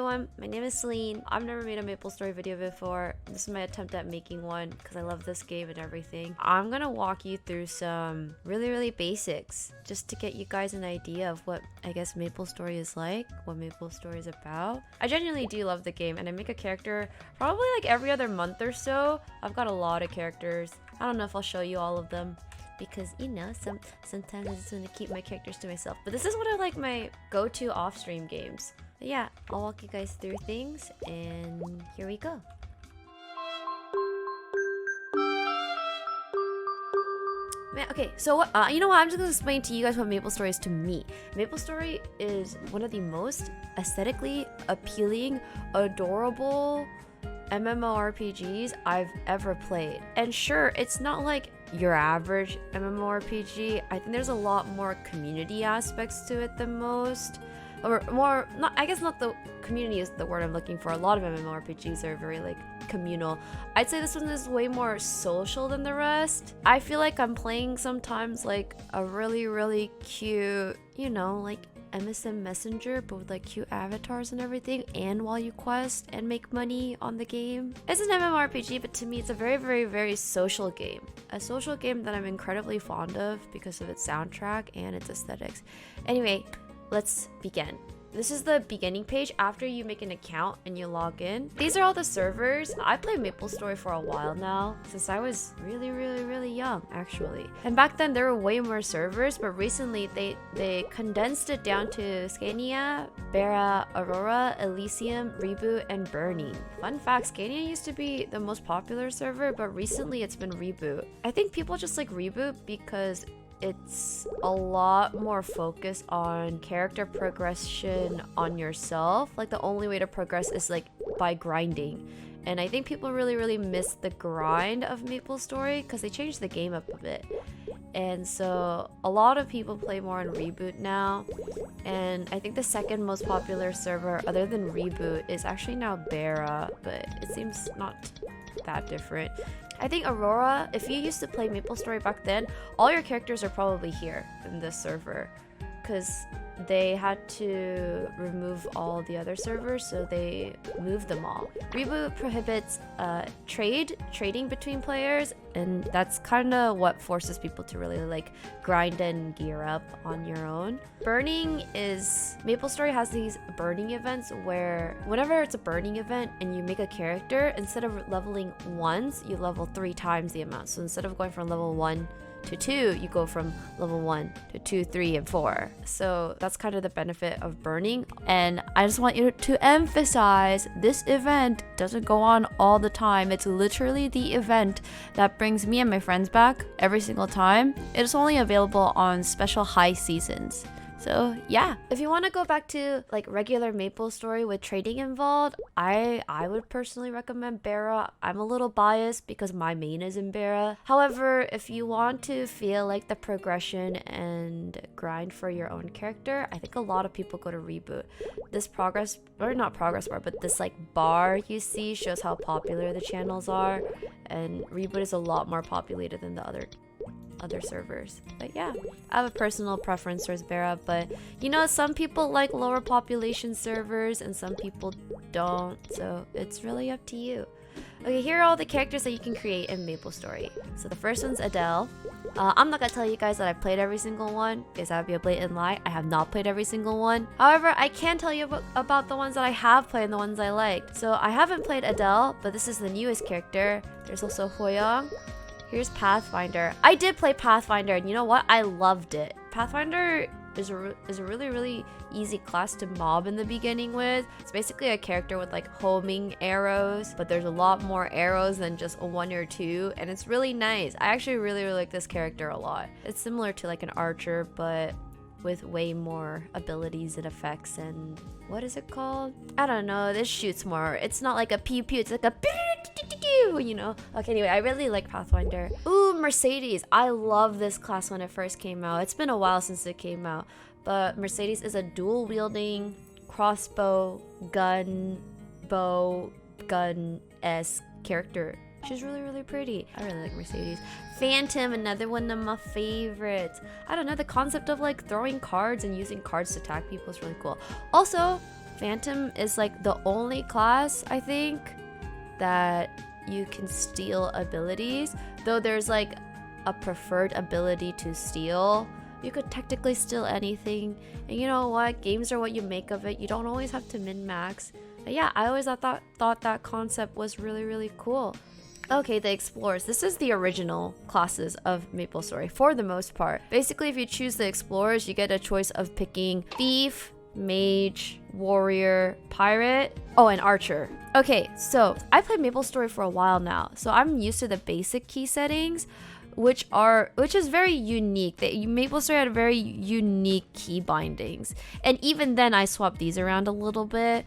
everyone, my name is Celine. I've never made a MapleStory video before. This is my attempt at making one because I love this game and everything. I'm gonna walk you through some really basics just to get you guys an idea of what I guess MapleStory is like, what MapleStory is about. I genuinely do love the game and I make a character probably like every other month or so. I've got a lot of characters. I don't know if I'll show you all of them, because you know sometimes I just want to keep my characters to myself, but this is one of like my go-to off-stream games. But yeah, I'll walk you guys through things and here we go. Man, okay, so you know what, I'm just gonna explain to you guys what MapleStory is to me. MapleStory is one of the most aesthetically appealing, adorable MMORPGs I've ever played. And sure, it's not like your average MMORPG. I think there's a lot more community aspects to it than most. Or more, not, I guess not the community is the word I'm looking for. A lot of MMORPGs are very like communal. I'd say this one is way more social than the rest. I feel like I'm playing sometimes like a really cute, you know, like MSN Messenger, but with like cute avatars and everything, and while you quest and make money on the game. It's an MMORPG, but to me it's a very social game. A social game that I'm incredibly fond of because of its soundtrack and its aesthetics. Anyway, let's begin. This is the beginning page after you make an account and you log in. These are all the servers. I played MapleStory for a while now, since I was really young actually. And back then there were way more servers, but recently they condensed it down to Scania, Bera, Aurora, Elysium, Reboot, and Burning. Fun fact, Scania used to be the most popular server, but recently it's been Reboot. I think people just like Reboot because it's a lot more focused on character progression on yourself. Like the only way to progress is like by grinding. And I think people really miss the grind of MapleStory because they changed the game up a bit. And so a lot of people play more on Reboot now. And I think the second most popular server other than Reboot is actually now Bera, but it seems not that different. I think Aurora, if you used to play MapleStory back then, all your characters are probably here in this server because they had to remove all the other servers, so they moved them all. Reboot prohibits trading between players, and that's kind of what forces people to really like grind and gear up on your own. Burning is, MapleStory has these burning events where whenever it's a burning event and you make a character, instead of leveling once, you level 3 times the amount. So instead of going from level 1 to 2, you go from level 1 to 2, 3, and 4. So that's kind of the benefit of burning. And I just want you to emphasize this event doesn't go on all the time. It's literally the event that brings me and my friends back every single time. It is only available on special high seasons. So yeah, if you want to go back to like regular MapleStory with trading involved, I would personally recommend Bera. I'm a little biased because my main is in Bera. However, if you want to feel like the progression and grind for your own character, I think a lot of people go to Reboot. This progress, or not progress bar, but this like bar you see shows how popular the channels are, and Reboot is a lot more populated than the other servers. But yeah, I have a personal preference towards Bera, but you know, some people like lower population servers and some people don't, so it's really up to you. Okay, here are all the characters that you can create in MapleStory. So the first one's Adele. I'm not gonna tell you guys that I've played every single one because that would be a blatant lie. I have not played every single one. However, I can tell you about the ones that I have played and the ones I liked. So I haven't played Adele, but this is the newest character. There's also Hoyoung. Here's Pathfinder. I did play Pathfinder, and you know what? I loved it. Pathfinder is a really easy class to mob in the beginning with. It's basically a character with like homing arrows, but there's a lot more arrows than just 1 or 2, and it's really nice. I actually really like this character a lot. It's similar to like an archer, but with way more abilities and effects. And what is it called? I don't know. This shoots more. It's not like a pew pew. It's like a you know. Okay, anyway, I really like Pathfinder. Ooh, Mercedes. I love this class when it first came out. It's been a while since it came out, but Mercedes is a dual wielding crossbow gun-esque character. She's really pretty. I really like Mercedes. Phantom, another one of my favorites. I don't know, the concept of like throwing cards and using cards to attack people is really cool. Also, Phantom is like the only class, I think, that you can steal abilities. Though there's like a preferred ability to steal. You could technically steal anything. And you know what? Games are what you make of it. You don't always have to min-max. But yeah, I always thought that concept was really, really cool. Okay, the Explorers. This is the original classes of MapleStory for the most part. Basically, if you choose the Explorers, you get a choice of picking Thief, Mage, Warrior, Pirate, and Archer. Okay, so I played MapleStory for a while now, so I'm used to the basic key settings, which is very unique. MapleStory had very unique key bindings, and even then I swapped these around a little bit.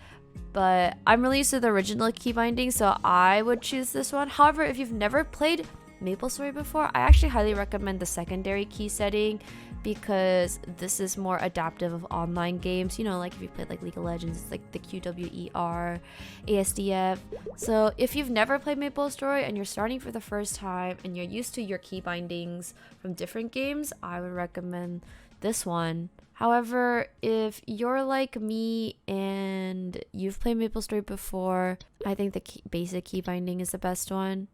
But I'm really used to the original key binding, so I would choose this one. However, if you've never played MapleStory before, I actually highly recommend the secondary key setting because this is more adaptive of online games. You know, like if you played like League of Legends, it's like the QWER, ASDF. So if you've never played MapleStory and you're starting for the first time and you're used to your key bindings from different games, I would recommend this one. However, if you're like me and you've played MapleStory before, I think the basic key binding is the best one.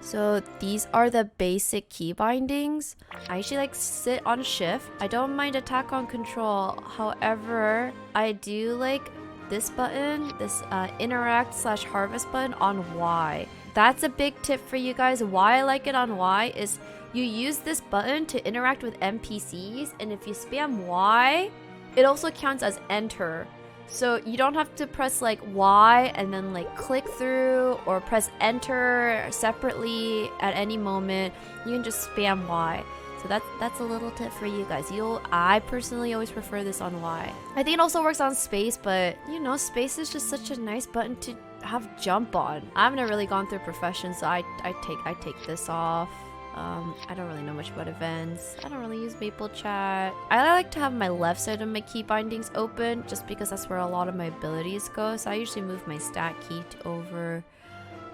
So these are the basic key bindings. I actually like sit on shift. I don't mind attack on control. However, I do like this button, this interact/harvest button on Y. That's a big tip for you guys. Why I like it on Y is you use this button to interact with NPCs, and if you spam Y, it also counts as enter. So you don't have to press like Y and then like click through or press enter separately at any moment. You can just spam Y. So that's a little tip for you guys. I personally always prefer this on Y. I think it also works on space, but you know, space is just such a nice button to have jump on. I haven't really gone through profession, so I take this off. I don't really know much about events. I don't really use Maple Chat. I like to have my left side of my key bindings open just because that's where a lot of my abilities go. So I usually move my stat key over.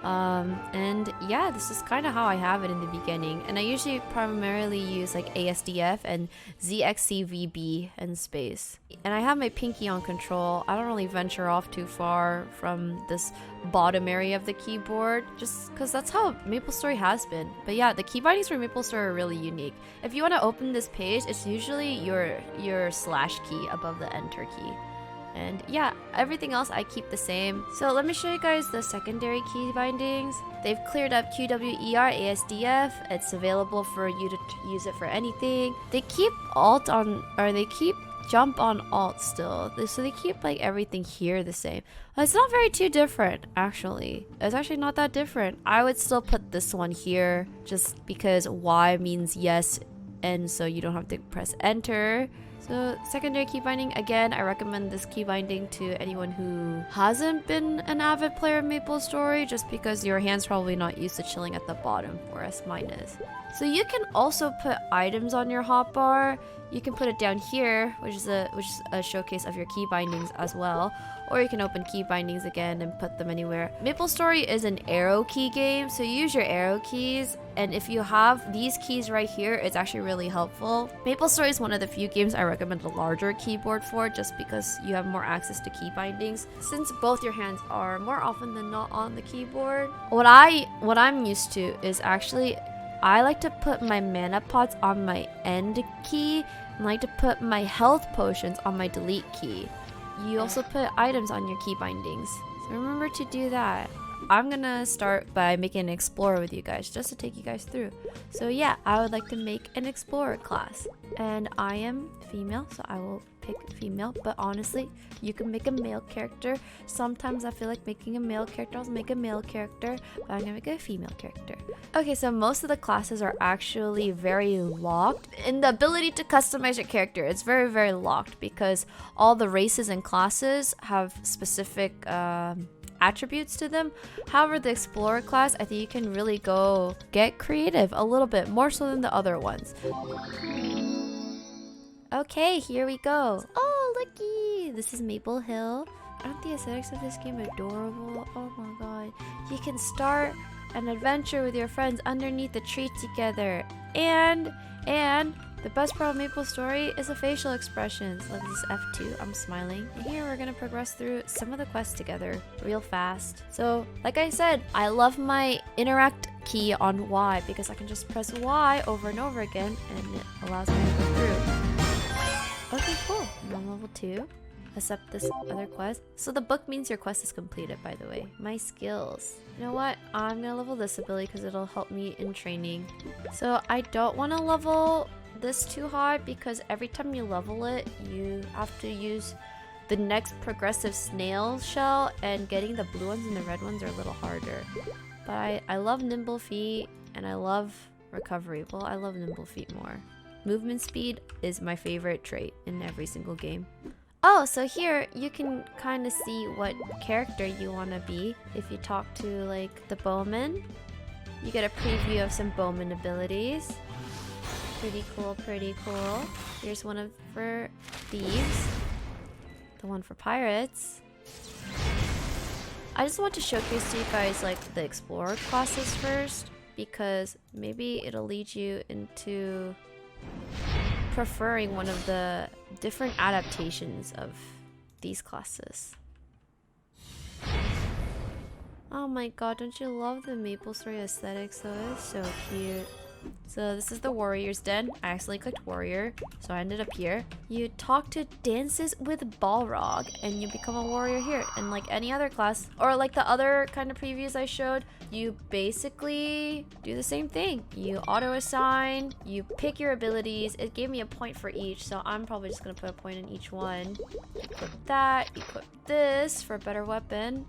And yeah, this is kind of how I have it in the beginning. And I usually primarily use like ASDF and ZXCVB and space. And I have my pinky on control. I don't really venture off too far from this bottom area of the keyboard just because that's how MapleStory has been. But yeah, the key bindings for MapleStory are really unique. If you want to open this page, it's usually your slash key above the enter key. And yeah, everything else I keep the same. So let me show you guys the secondary key bindings. They've cleared up QWER, ASDF. It's available for you to use it for anything. They keep jump on alt still. So they keep like everything here the same. It's not very too different, actually. It's actually not that different. I would still put this one here just because Y means yes, and so you don't have to press enter. So secondary key binding, again, I recommend this key binding to anyone who hasn't been an avid player of MapleStory just because your hand's probably not used to chilling at the bottom, whereas mine is. So you can also put items on your hotbar. You can put it down here, which is a showcase of your key bindings as well. Or you can open key bindings again and put them anywhere. MapleStory is an arrow key game, so use your arrow keys. And if you have these keys right here, it's actually really helpful. MapleStory is one of the few games I recommend a larger keyboard for just because you have more access to key bindings. Since both your hands are more often than not on the keyboard. What I'm used to is actually I like to put my mana pots on my end key and like to put my health potions on my delete key. You also put items on your key bindings, so remember to do that. I'm gonna start by making an explorer with you guys just to take you guys through. So yeah, I would like to make an explorer class, and I am female, so I will pick female. But honestly, you can make a male character. Sometimes I feel like making a male character, I'll make a male character, but I'm gonna make a female character. Okay, so most of the classes are actually very locked in the ability to customize your character. It's very, very locked because all the races and classes have specific attributes to them. However, the Explorer class, I think you can really go get creative a little bit more so than the other ones. Okay, here we go. Oh, looky! This is Maple Hill. Aren't the aesthetics of this game adorable? Oh my god. You can start an adventure with your friends underneath the tree together. And The best part of MapleStory is the facial expressions. Like this F2, I'm smiling. And here we're gonna progress through some of the quests together real fast. So, like I said, I love my interact key on Y because I can just press Y over and over again and it allows me to go through. Okay, cool. I'm on level 2. Accept this other quest. So the book means your quest is completed, by the way. My skills. You know what? I'm gonna level this ability because it'll help me in training. So I don't want to level this too high because every time you level it, you have to use the next progressive snail shell, and getting the blue ones and the red ones are a little harder. But I love nimble feet and I love recovery. Well, I love nimble feet more. Movement speed is my favorite trait in every single game. Oh, so here you can kind of see what character you want to be. If you talk to like the bowman, you get a preview of some bowman abilities. Pretty cool, pretty cool. Here's one for thieves. The one for pirates. I just want to showcase to you guys like the explorer classes first, because maybe it'll lead you into preferring one of the different adaptations of these classes. Oh my god, don't you love the MapleStory aesthetics though? It's so cute. So this is the warrior's den. I accidentally clicked warrior, so I ended up here. You talk to dances with Balrog and you become a warrior here. And like any other class, or like the other kind of previews I showed, you basically do the same thing. You auto assign, you pick your abilities. It gave me a point for each, so I'm probably just gonna put a point in each one. Equip that, equip this for a better weapon.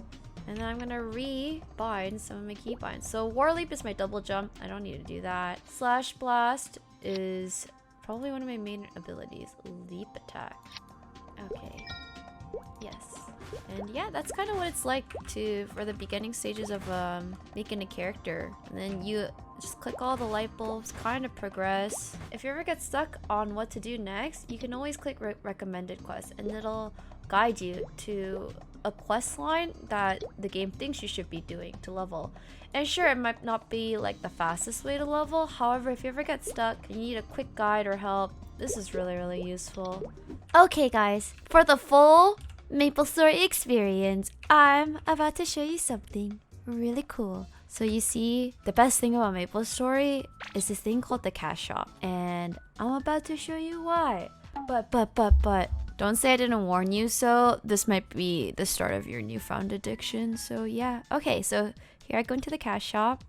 And then I'm gonna re-bind some of my keybinds. So War Leap is my double jump. I don't need to do that. Slash Blast is probably one of my main abilities. Leap attack. Okay. Yes. And yeah, that's kind of what it's like for the beginning stages of making a character. And then you just click all the light bulbs, kind of progress. If you ever get stuck on what to do next, you can always click recommended quests and it'll guide you to a quest line that the game thinks you should be doing to level. And sure, it might not be like the fastest way to level. However, if you ever get stuck and you need a quick guide or help, this is really, really useful. Okay guys, for the full MapleStory experience, I'm about to show you something really cool. So you see, the best thing about MapleStory is this thing called the cash shop. And I'm about to show you why. But don't say I didn't warn you, so this might be the start of your newfound addiction. So yeah. Okay, so here I go into the cash shop.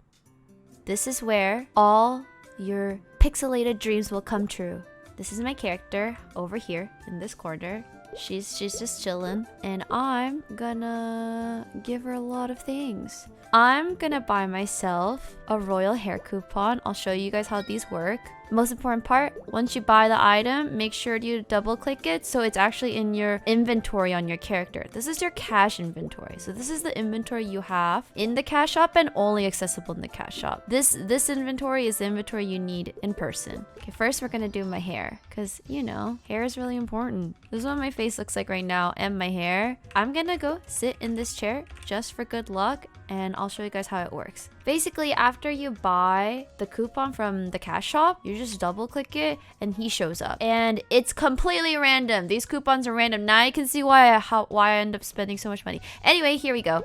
This is where all your pixelated dreams will come true. This is my character over here in this corner. She's just chilling, and I'm gonna give her a lot of things. I'm gonna buy myself a royal hair coupon. I'll show you guys how these work. Most important part, once you buy the item, make sure you double click it so it's actually in your inventory on your character. This is your cash inventory. So this is the inventory you have in the cash shop and only accessible in the cash shop. This inventory is the inventory you need in person. Okay, first we're gonna do my hair, because you know, hair is really important. This is what my face looks like right now and my hair. I'm gonna go sit in this chair just for good luck, and I'll show you guys how it works. Basically, after you buy the coupon from the cash shop, you just double click it and he shows up. And it's completely random. These coupons are random. Now you can see why I end up spending so much money. Anyway, here we go.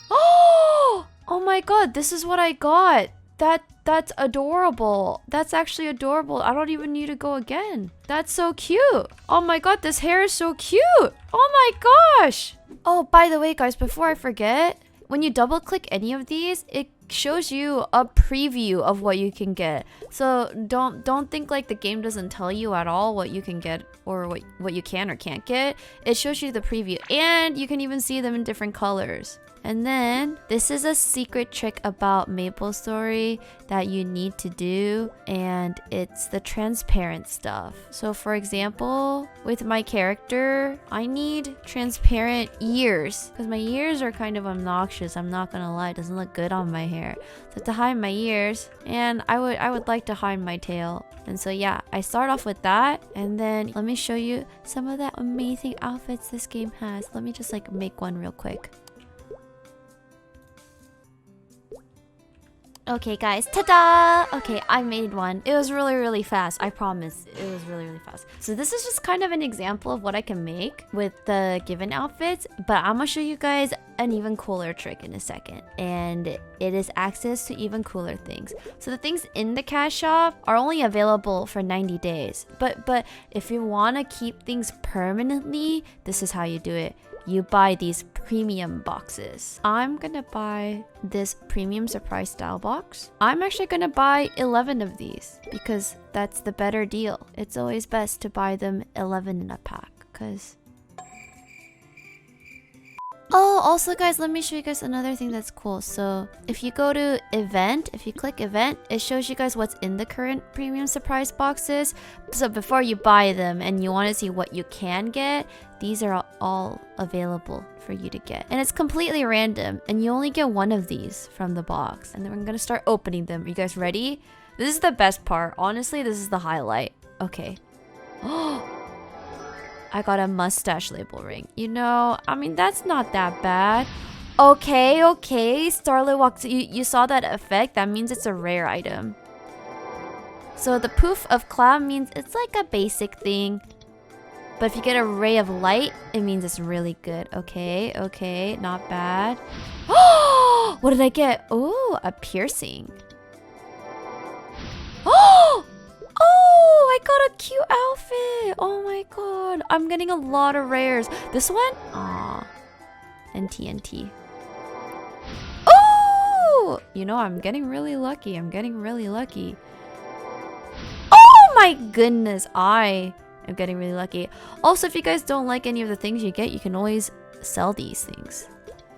Oh my god, this is what I got. That's adorable. That's actually adorable. I don't even need to go again. That's so cute. Oh my god, this hair is so cute. Oh my gosh. Oh, by the way, guys, before I forget, when you double click any of these, it shows you a preview of what you can get. So don't think like the game doesn't tell you at all what you can get or what you can or can't get. It shows you the preview, and you can even see them in different colors. And then this is a secret trick about MapleStory that you need to do, and it's the transparent stuff. So for example, with my character, I need transparent ears because my ears are kind of obnoxious. I'm not gonna lie, it doesn't look good on my hair. So to hide my ears, and I would like to hide my tail. And so yeah, I start off with that, and then let me show you some of the amazing outfits this game has. Let me just like make one real quick. Okay, guys, ta-da! Okay, I made one. It was really, really fast. I promise. It was really, really fast. So this is just kind of an example of what I can make with the given outfits, but I'm gonna show you guys an even cooler trick in a second. And it is access to even cooler things. So the things in the cash shop are only available for 90 days. But if you want to keep things permanently, this is how you do it. You buy these premium boxes. I'm gonna buy this premium surprise style box. I'm actually gonna buy 11 of these because that's the better deal. It's always best to buy them 11 in a pack because... Oh, also guys, let me show you guys another thing that's cool. So if you go to event, if you click event, it shows you guys what's in the current premium surprise boxes. So before you buy them and you want to see what you can get, these are all available for you to get. And it's completely random and you only get one of these from the box. And then we're gonna start opening them. Are you guys ready? This is the best part. Honestly, this is the highlight. Okay. Oh! I got a mustache label ring. You know, I mean, that's not that bad. Okay. Starlit walks. You saw that effect? That means it's a rare item. So the poof of cloud means it's like a basic thing. But if you get a ray of light, it means it's really good. Okay. Not bad. Oh! What did I get? Oh, a piercing. Oh! Oh, I got a cute outfit. Oh my god. I'm getting a lot of rares. This one? Aw. And TNT. Oh! You know, I'm getting really lucky. Oh my goodness. I am getting really lucky. Also, if you guys don't like any of the things you get, you can always sell these things.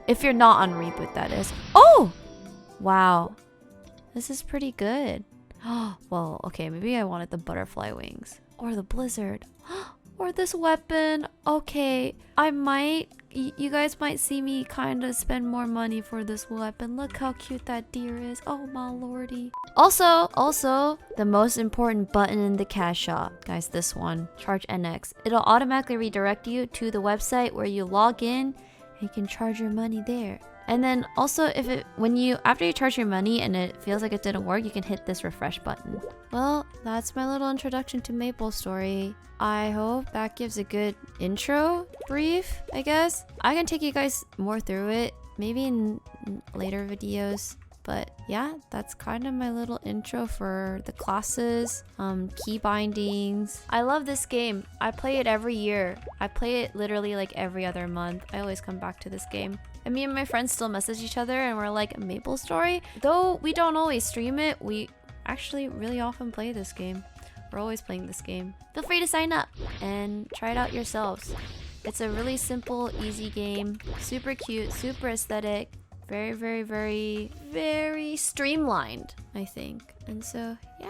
If you're not on Reboot, that is. Oh! Wow. This is pretty good. Well, okay, maybe I wanted the butterfly wings. Or the blizzard. Or this weapon. Okay, you guys might see me kind of spend more money for this weapon. Look how cute that deer is. Oh my lordy. Also, the most important button in the cash shop. Guys, this one. Charge NX. It'll automatically redirect you to the website where you log in and you can charge your money there. And then also, after you charge your money and it feels like it didn't work, you can hit this refresh button. Well, that's my little introduction to MapleStory. I hope that gives a good intro brief, I guess. I can take you guys more through it, maybe in later videos. But yeah, that's kind of my little intro for the classes, key bindings. I love this game. I play it every year. I play it literally like every other month. I always come back to this game. And me and my friends still message each other and we're like, MapleStory? Though we don't always stream it, we actually really often play this game. We're always playing this game. Feel free to sign up and try it out yourselves. It's a really simple, easy game. Super cute, super aesthetic. Very, very, very, very streamlined, I think. And so, yeah.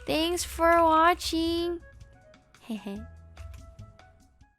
Thanks for watching. Hehe.